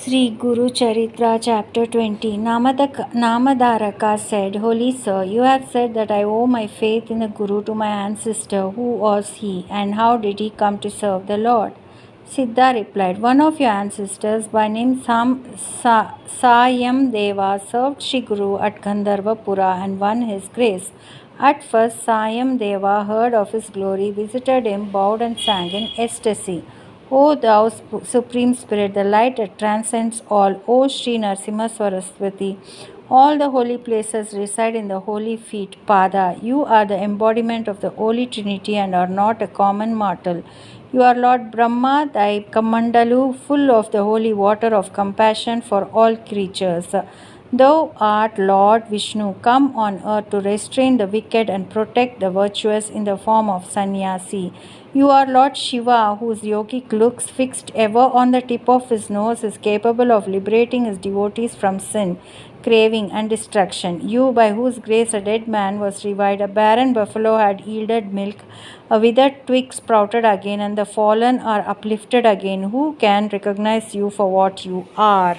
Sri Guru Charitra Chapter 20 Namadaraka said, Holy Sir, you have said that I owe my faith in the Guru to my ancestor. Who was he, and how did he come to serve the Lord? Siddha replied, one of your ancestors by name Sayam Deva served Shri Guru at Gandharvapura and won his grace. At first, Sayam Deva heard of his glory, visited him, bowed and sang in ecstasy. O thou Supreme Spirit, the light that transcends all, O Sri Narasimha Saraswati, all the holy places reside in the holy feet, Pada. You are the embodiment of the Holy Trinity and are not a common mortal. You are Lord Brahma, thy Kamandalu, full of the holy water of compassion for all creatures. Thou art Lord Vishnu, come on earth to restrain the wicked and protect the virtuous in the form of sannyasi. You are Lord Shiva, whose yogic looks fixed ever on the tip of his nose is capable of liberating his devotees from sin, craving and destruction. You, by whose grace a dead man was revived, a barren buffalo had yielded milk, a withered twig sprouted again, and the fallen are uplifted again. Who can recognize you for what you are?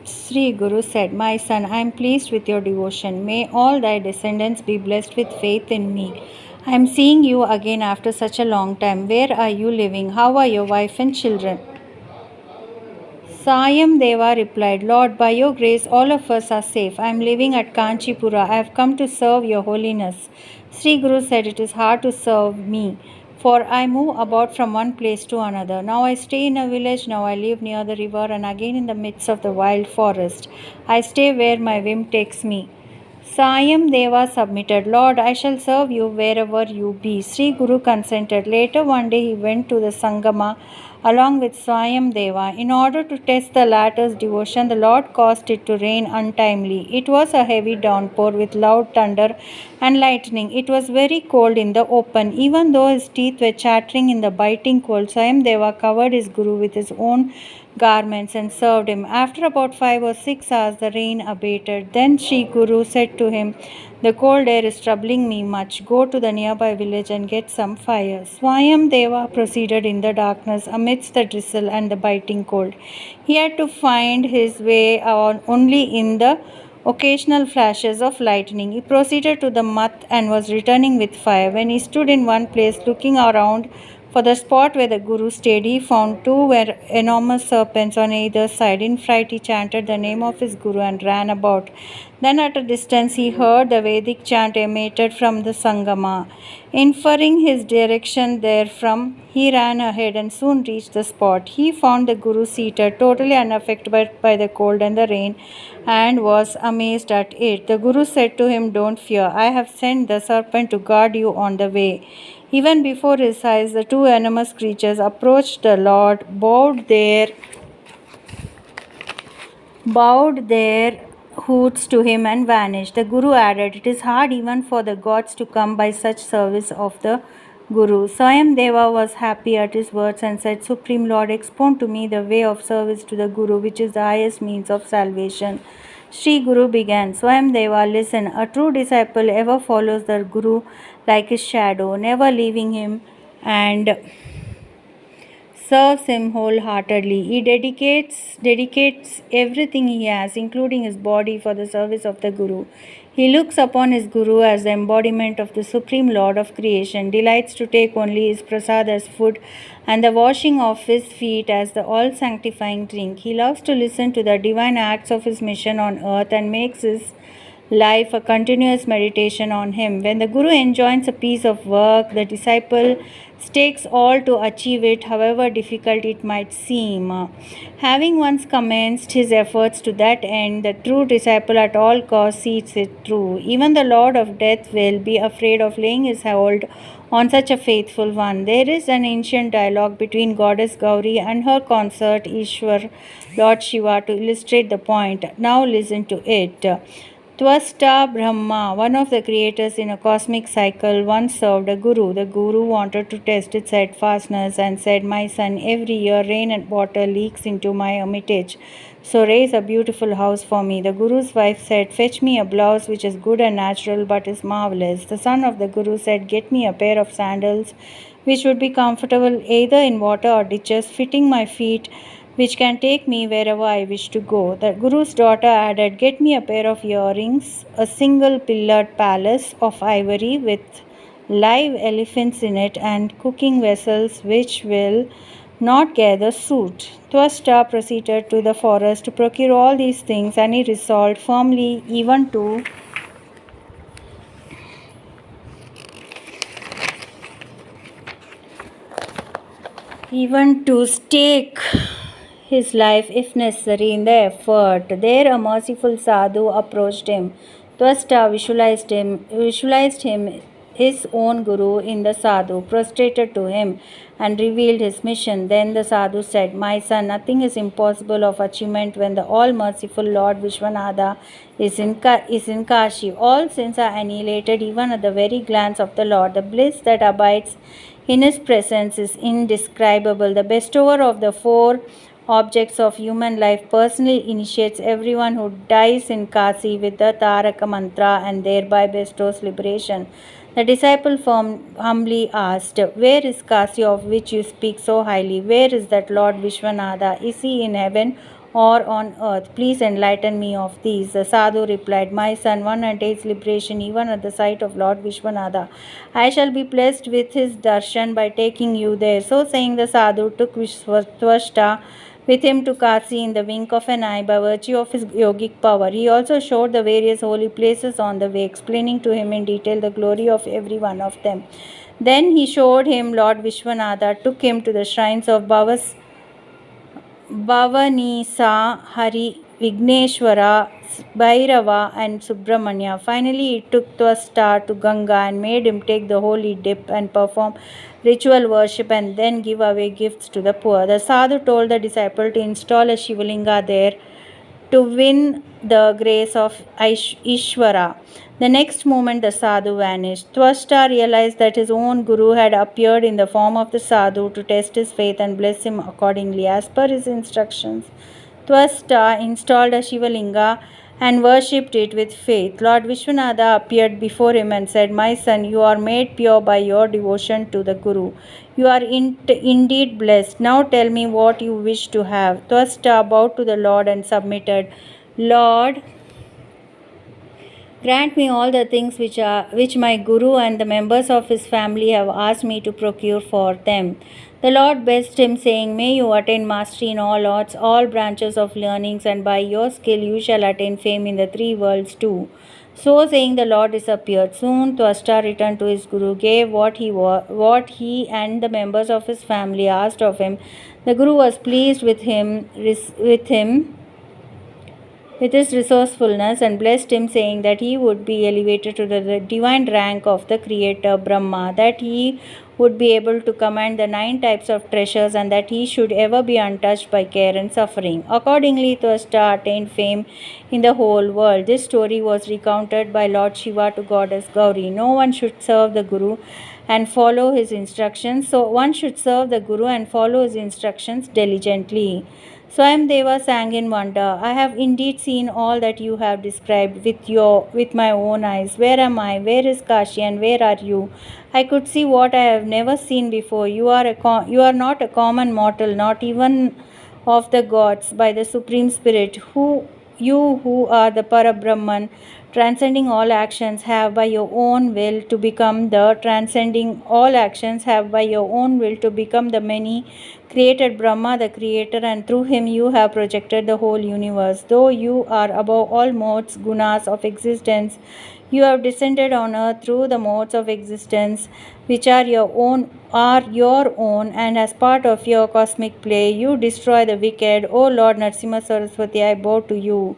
Sri Guru said, my son, I am pleased with your devotion. May all thy descendants be blessed with faith in me. I am seeing you again after such a long time. Where are you living? How are your wife and children? Sayam Deva replied, Lord, by your grace all of us are safe. I am living at Kanchipura. I have come to serve your holiness. Sri Guru said, it is hard to serve me, for I move about from one place to another. Now I stay in a village, now I live near the river, and again in the midst of the wild forest. I stay where my whim takes me. Sayam Deva submitted, Lord, I shall serve you wherever you be. Sri Guru consented. Later one day he went to the Sangama along with Sayam Deva. In order to test the latter's devotion, the Lord caused it to rain untimely. It was a heavy downpour with loud thunder and lightning. It was very cold in the open. Even though his teeth were chattering in the biting cold, Sayam Deva covered his Guru with his own garments and served him. After about 5 or 6 hours, the rain abated. Then Sri Guru said to him, the cold air is troubling me much. Go to the nearby village and get some fire. Swayam Deva proceeded in the darkness amidst the drizzle and the biting cold. He had to find his way on only in the occasional flashes of lightning. He proceeded to the math and was returning with fire. When he stood in one place looking around for the spot where the Guru stayed, he found two enormous serpents on either side. In fright, he chanted the name of his Guru and ran about. Then at a distance, he heard the Vedic chant emanated from the Sangama. Inferring his direction therefrom, he ran ahead and soon reached the spot. He found the Guru seated, totally unaffected by the cold and the rain, and was amazed at it. The Guru said to him, don't fear, I have sent the serpent to guard you on the way. Even before his eyes, the two enormous creatures approached the Lord, bowed their hoods to him and vanished. The Guru added, it is hard even for the gods to come by such service of the Guru. Swayam Deva was happy at his words and said, Supreme Lord, expound to me the way of service to the Guru, which is the highest means of salvation. Sri Guru began, Swayam Deva, listen, a true disciple ever follows the Guru like his shadow, never leaving him, and serves him wholeheartedly. He dedicates everything he has, including his body, for the service of the Guru. He looks upon his Guru as the embodiment of the Supreme Lord of creation, delights to take only his prasad as food and the washing of his feet as the all-sanctifying drink. He loves to listen to the divine acts of his mission on earth and makes his life a continuous meditation on him. When the Guru enjoins a piece of work, the disciple stakes all to achieve it, however difficult it might seem. Having once commenced his efforts to that end, the true disciple at all costs sees it through. Even the Lord of Death will be afraid of laying his hold on such a faithful one. There is an ancient dialogue between Goddess Gauri and her consort Ishwar, Lord Shiva, to illustrate the point. Now listen to it. Twasta Brahma, one of the creators in a cosmic cycle, once served a guru. The guru wanted to test its steadfastness and said, "My son, every year rain and water leaks into my hermitage. So raise a beautiful house for me." The guru's wife said, "Fetch me a blouse which is good and natural but is marvelous." The son of the guru said, "Get me a pair of sandals which would be comfortable either in water or ditches, fitting my feet, which can take me wherever I wish to go." The Guru's daughter added, "Get me a pair of earrings, a single pillared palace of ivory with live elephants in it, and cooking vessels which will not gather soot." Twasta proceeded to the forest to procure all these things, and he resolved firmly even to stake his life if necessary in the effort. There a merciful sadhu approached him. Twasta visualized him his own guru in the sadhu, prostrated to him, and revealed his mission. Then the sadhu said, "My son, nothing is impossible of achievement when the all-merciful Lord Vishwanatha is in Kashi. All sins are annihilated even at the very glance of the Lord. The bliss that abides in his presence is indescribable. The bestower of the four objects of human life personally initiates everyone who dies in Kasi with the Taraka mantra and thereby bestows liberation." The disciple humbly asked, "Where is Kasi of which you speak so highly? Where is that Lord Vishwanatha? Is he in heaven or on earth? Please enlighten me of these." The sadhu replied, "My son, one attains liberation even at the sight of Lord Vishwanatha. I shall be blessed with his darshan by taking you there." So saying, the sadhu took Vishwashta with him to Kasi in the wink of an eye by virtue of his yogic power. He also showed the various holy places on the way, explaining to him in detail the glory of every one of them. Then he showed him Lord Vishwanatha, took him to the shrines of Bhavanisa, Hari, Vigneshwara, Bhairava, and Subramanya. Finally, he took Twasta to Ganga and made him take the holy dip and perform ritual worship and then give away gifts to the poor. The sadhu told the disciple to install a Shivalinga there to win the grace of Ishvara. The next moment the sadhu vanished. Twasta realized that his own guru had appeared in the form of the sadhu to test his faith and bless him accordingly. As per his instructions, Twasta installed a Shivalinga and worshipped it with faith. Lord Vishwanatha appeared before him and said, "My son, you are made pure by your devotion to the Guru. You are indeed blessed. Now tell me what you wish to have." Twasta bowed to the Lord and submitted, "Lord, grant me all the things which my Guru and the members of his family have asked me to procure for them." The Lord blessed him, saying, "May you attain mastery in all arts, all branches of learnings, and by your skill you shall attain fame in the three worlds too." So saying, the Lord disappeared. Soon Twasta returned to his Guru, gave what he and the members of his family asked of him. The Guru was pleased with his resourcefulness and blessed him, saying that he would be elevated to the divine rank of the Creator Brahma, that he would be able to command the 9 types of treasures, and that he should ever be untouched by care and suffering. Accordingly, Twasta attained fame in the whole world. This story was recounted by Lord Shiva to Goddess Gauri. No one should serve the Guru and follow his instructions, so one should serve the Guru and follow his instructions diligently. Swayamdeva sang in wonder, "I have indeed seen all that you have described with my own eyes. Where am I? Where is Kashi? And where are you? I could see what I have never seen before. You are not a common mortal, not even of the gods, by the Supreme Spirit. You who are the Parabrahman, transcending all actions, have by your own will to become the many created Brahma, the creator, and through him you have projected the whole universe. Though you are above all modes, gunas of existence, you have descended on earth through the modes of existence, which are your own, and as part of your cosmic play, you destroy the wicked. O Lord Narasimha Saraswati, I bow to you.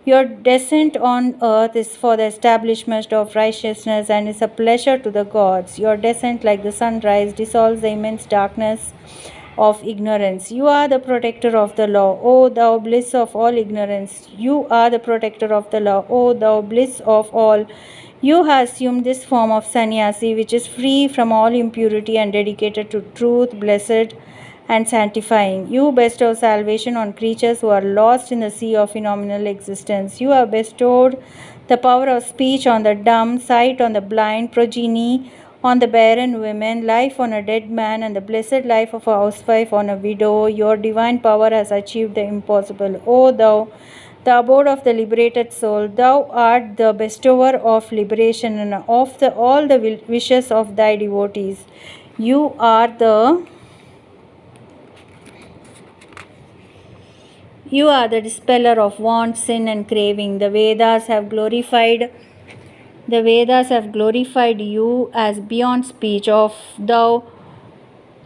Your descent on earth is for the establishment of righteousness and is a pleasure to the gods. Your descent, like the sunrise, dissolves the immense darkness of ignorance. You are the protector of the law, O thou bliss of all ignorance. You are the protector of the law, O thou bliss of all. You have assumed this form of sannyasi, which is free from all impurity and dedicated to truth, blessed and sanctifying. You bestow salvation on creatures who are lost in the sea of phenomenal existence. You have bestowed the power of speech on the dumb, sight on the blind, progeny on the barren women, life on a dead man, and the blessed life of a housewife on a widow. Your divine power has achieved the impossible. O thou, the abode of the liberated soul, thou art the bestower of liberation and of all the wishes of thy devotees. You are the dispeller of want, sin, and craving. The Vedas have glorified you as beyond speech. Of thou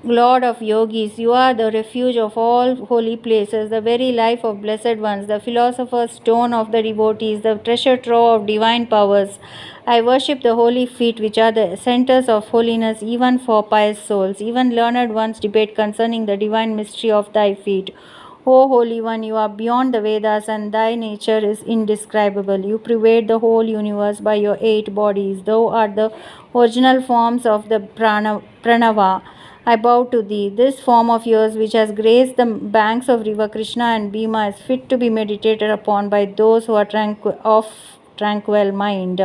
Lord of yogis, you are the refuge of all holy places, the very life of blessed ones, the philosopher's stone of the devotees, the treasure trove of divine powers. I worship the holy feet, which are the centers of holiness even for pious souls. Even learned ones debate concerning the divine mystery of thy feet. O Holy One, you are beyond the Vedas, and thy nature is indescribable. You pervade the whole universe by your 8 bodies. Thou art the original forms of the Pranava. I bow to thee. This form of yours, which has graced the banks of river Krishna and Bhima, is fit to be meditated upon by those who are of tranquil mind.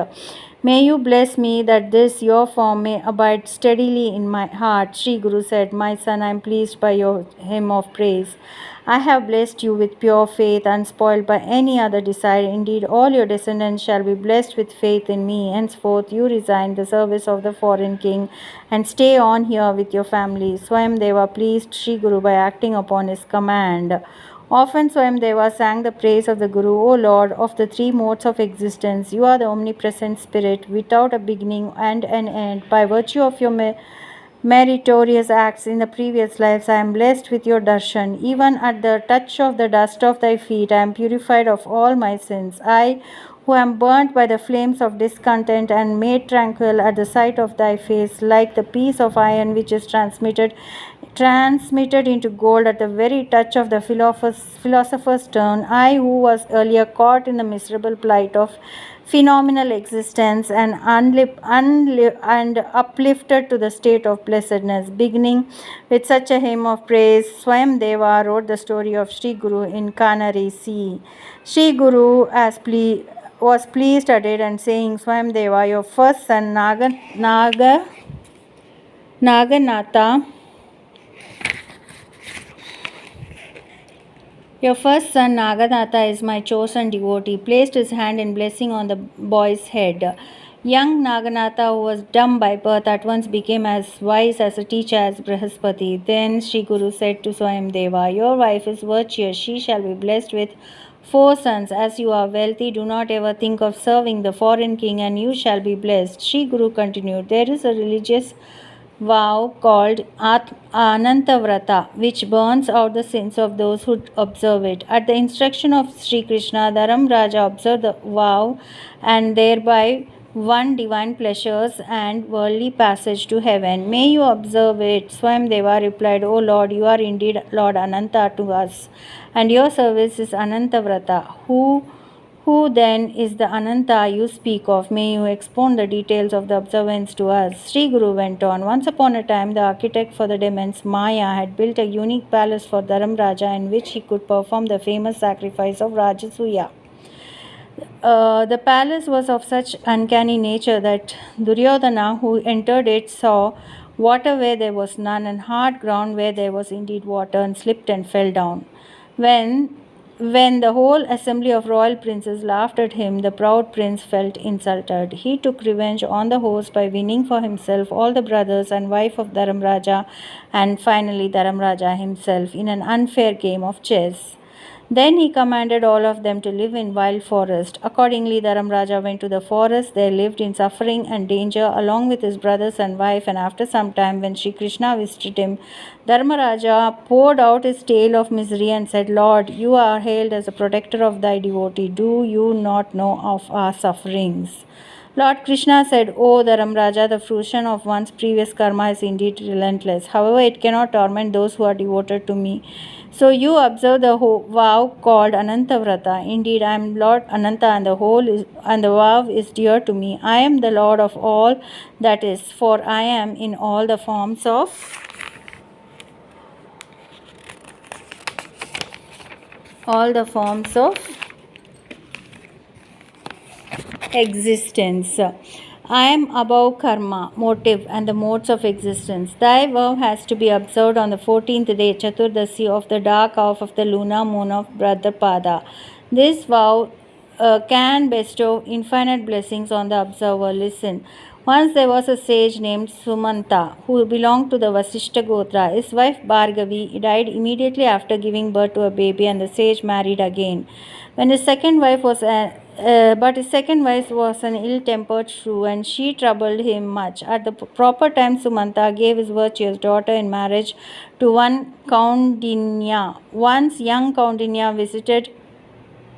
May you bless me that this your form may abide steadily in my heart. Sri Guru said, My son, I am pleased by your hymn of praise. I have blessed you with pure faith, unspoiled by any other desire. Indeed, all your descendants shall be blessed with faith in me. Henceforth, you resign the service of the foreign king and stay on here with your family. Swayamdeva pleased Sri Guru by acting upon his command. Often Swayamdeva sang the praise of the Guru, O Lord of the 3 modes of existence. You are the omnipresent spirit, without a beginning and an end. By virtue of your meritorious acts in the previous lives, I am blessed with your darshan. Even at the touch of the dust of thy feet, I am purified of all my sins. I, who am burnt by the flames of discontent and made tranquil at the sight of thy face, like the piece of iron which is transmitted into gold at the very touch of the philosopher's stone, I, who was earlier caught in the miserable plight of phenomenal existence and uplifted to the state of blessedness. Beginning with such a hymn of praise, Swayamdeva wrote the story of Sri Guru in Canary Sea. Sri Guru was pleased at it and saying, Swayamdeva, your first son Naganatha, your first son Naganatha is my chosen devotee. Placed his hand in blessing on the boy's head. Young Naganatha, who was dumb by birth, at once became as wise as a teacher as Brihaspati. Then Sri Guru said to Swayamdeva, Your wife is virtuous. She shall be blessed with 4 sons. As you are wealthy, do not ever think of serving the foreign king, and you shall be blessed. Sri Guru continued, There is a religious vow called Anantavrata, which burns out the sins of those who observe it. At the instruction of Sri Krishna, Dharam Raja observed the vow and thereby won divine pleasures and worldly passage to heaven. May you observe it. Swayamdeva replied, O Lord, you are indeed Lord Ananta to us, and your service is Anantavrata. Who then is the Ananta you speak of? May you expound the details of the observance to us. Sri Guru went on. Once upon a time, the architect for the demons, Maya, had built a unique palace for Dharam Raja in which he could perform the famous sacrifice of Rajasuya. The palace was of such uncanny nature that Duryodhana, who entered it, saw water where there was none and hard ground where there was indeed water, and slipped and fell down. When the whole assembly of royal princes laughed at him, the proud prince felt insulted. He took revenge on the host by winning for himself all the brothers and wife of Dharamraja, and finally Dharamraja himself, in an unfair game of chess. Then he commanded all of them to live in wild forest. Accordingly, Dharamraja went to the forest. There lived in suffering and danger along with his brothers and wife. And after some time, when Sri Krishna visited him, Dharmaraja poured out his tale of misery and said, Lord, you are hailed as a protector of thy devotee. Do you not know of our sufferings? Lord Krishna said, O Dharamraja, the fruition of one's previous karma is indeed relentless. However, it cannot torment those who are devoted to me. So you observe the vow called Ananta Vrata. Indeed, I am Lord Ananta, and the vow is dear to me. I am the Lord of all that is, for I am in all the forms of existence. I am above karma, motive, and the modes of existence. Thy vow has to be observed on the 14th day, Chaturdasi, of the dark half of the lunar moon of Bhadrapada. This vow can bestow infinite blessings on the observer. Listen. Once there was a sage named Sumanta who belonged to the Vasishta Gotra. His wife Bhargavi died immediately after giving birth to a baby, and the sage married again. When his second wife was but his second wife was an ill-tempered shrew, and she troubled him much. At the proper time, Sumanta gave his virtuous daughter in marriage to one Kaundinya. Once young Kaundinya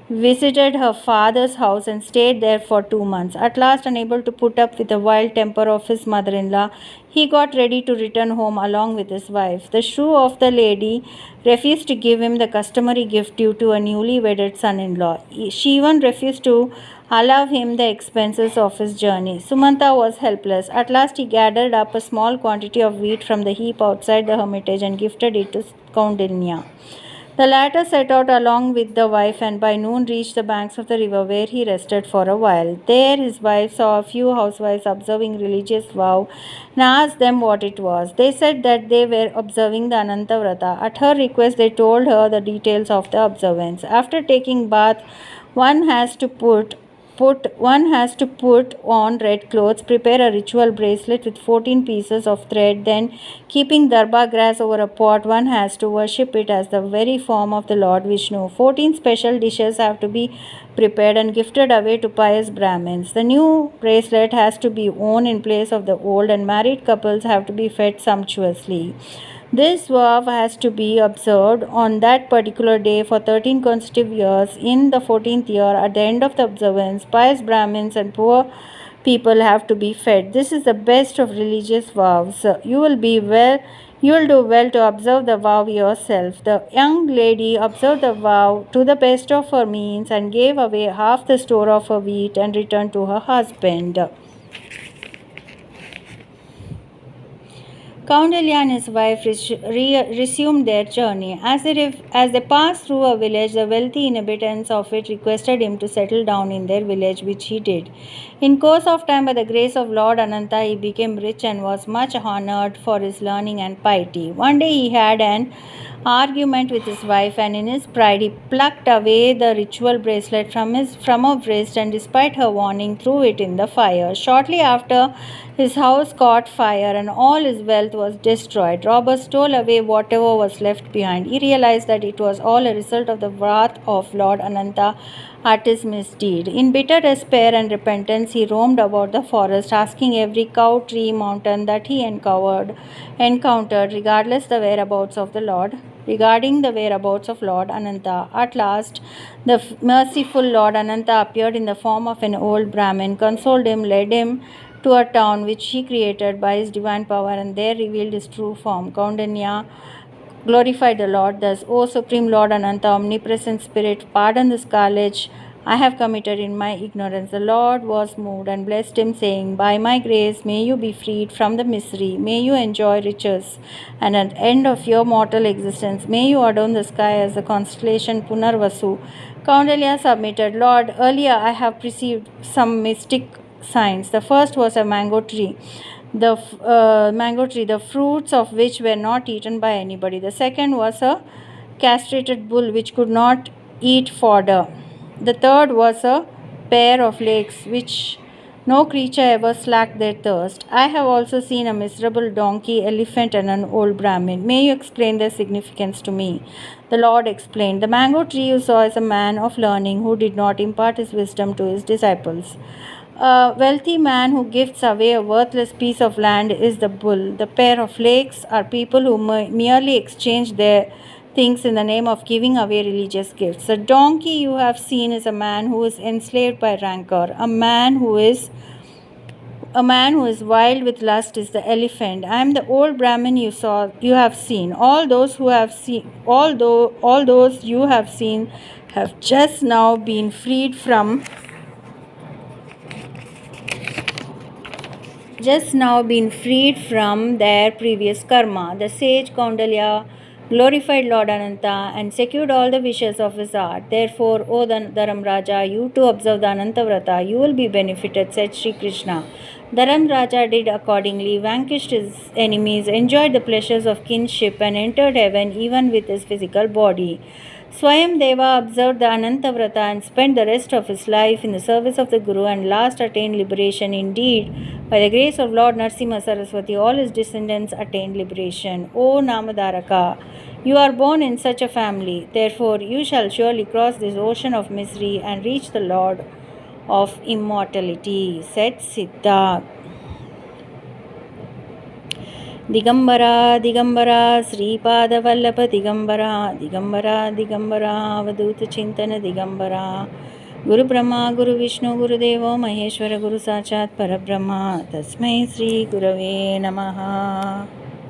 visited her father's house and stayed there for 2 months. At last, unable to put up with the wild temper of his mother-in-law, he got ready to return home along with his wife. The shrew of the lady refused to give him the customary gift due to a newly wedded son-in-law. She even refused to allow him the expenses of his journey. Sumanta was helpless. At last, he gathered up a small quantity of wheat from the heap outside the hermitage and gifted it to Kaundinya. The latter set out along with the wife, and by noon reached the banks of the river, where he rested for a while. There his wife saw a few housewives observing religious vow and asked them what it was. They said that they were observing the Ananta Vrata. At her request, they told her the details of the observance. After taking bath, one has to put on red clothes, prepare a ritual bracelet with 14 pieces of thread, then keeping darba grass over a pot, one has to worship it as the very form of the Lord Vishnu. 14 special dishes have to be prepared and gifted away to pious Brahmins. The new bracelet has to be worn in place of the old, and married couples have to be fed sumptuously. This vow has to be observed on that particular day for 13 consecutive years. In the 14th year, at the end of the observance, pious Brahmins and poor people have to be fed. This is the best of religious vows. You will do well to observe the vow yourself. The young lady observed the vow to the best of her means and gave away half the store of her wheat and returned to her husband. Kaundinya and his wife resumed their journey. As they passed through a village, the wealthy inhabitants of it requested him to settle down in their village, which he did. In course of time, by the grace of Lord Ananta, he became rich and was much honored for his learning and piety. One day he had an argument with his wife, and in his pride he plucked away the ritual bracelet from her wrist, and despite her warning threw it in the fire. Shortly after, his house caught fire and all his wealth was destroyed. Robbers stole away whatever was left behind. He realized that it was all a result of the wrath of Lord Ananta at his misdeed. In bitter despair and repentance, he roamed about the forest, asking every cow, tree, mountain that he encountered, regarding the whereabouts of Lord Ananta. At last, the merciful Lord Ananta appeared in the form of an old Brahmin, consoled him, led him to a town which he created by his divine power, and there revealed his true form. Kaundinya glorified the Lord thus: O Supreme Lord Ananta, omnipresent Spirit, pardon the scarlet I have committed in my ignorance. The Lord was moved and blessed him, saying, By my grace may you be freed from the misery, may you enjoy riches, and at the end of your mortal existence may you adorn the sky as the constellation Punarvasu. Kaundinya submitted, Lord, earlier I have perceived some mystic signs. The first was a mango tree, the fruits of which were not eaten by anybody. The second was a castrated bull which could not eat fodder. The third was a pair of lakes which no creature ever slacked their thirst. I have also seen a miserable donkey, elephant, and an old Brahmin. May you explain their significance to me? The Lord explained, The mango tree you saw is a man of learning who did not impart his wisdom to his disciples. A wealthy man who gives away a worthless piece of land is the bull. The pair of lakes are people who merely exchange their things in the name of giving away religious gifts. The donkey you have seen is a man who is enslaved by rancor, a man who is A man who is wild with lust is the elephant. I am the old Brahmin you have seen. All those you have seen have just now been freed from their previous karma. The sage Kaundalya glorified Lord Ananta and secured all the wishes of his heart. Therefore, O Dharam Raja, you too observe the Ananta Vrata. You will be benefited, said Sri Krishna. Dharam Raja did accordingly, vanquished his enemies, enjoyed the pleasures of kinship, and entered heaven even with his physical body. Swayam Deva observed the Ananta Vrata and spent the rest of his life in the service of the Guru and last attained liberation. Indeed, by the grace of Lord Narsimha Saraswati, all his descendants attained liberation. O Namadaraka, you are born in such a family. Therefore, you shall surely cross this ocean of misery and reach the Lord of immortality, said Siddhartha. Digambara, Digambara, Sripada Vallabha Digambara, Digambara, Digambara, Avaduta Chintana Digambara, Guru Brahma, Guru Vishnu, Guru Devo, Maheshwara, Guru Sachat Parabrahma, Tasmai Sri Gurave Namaha.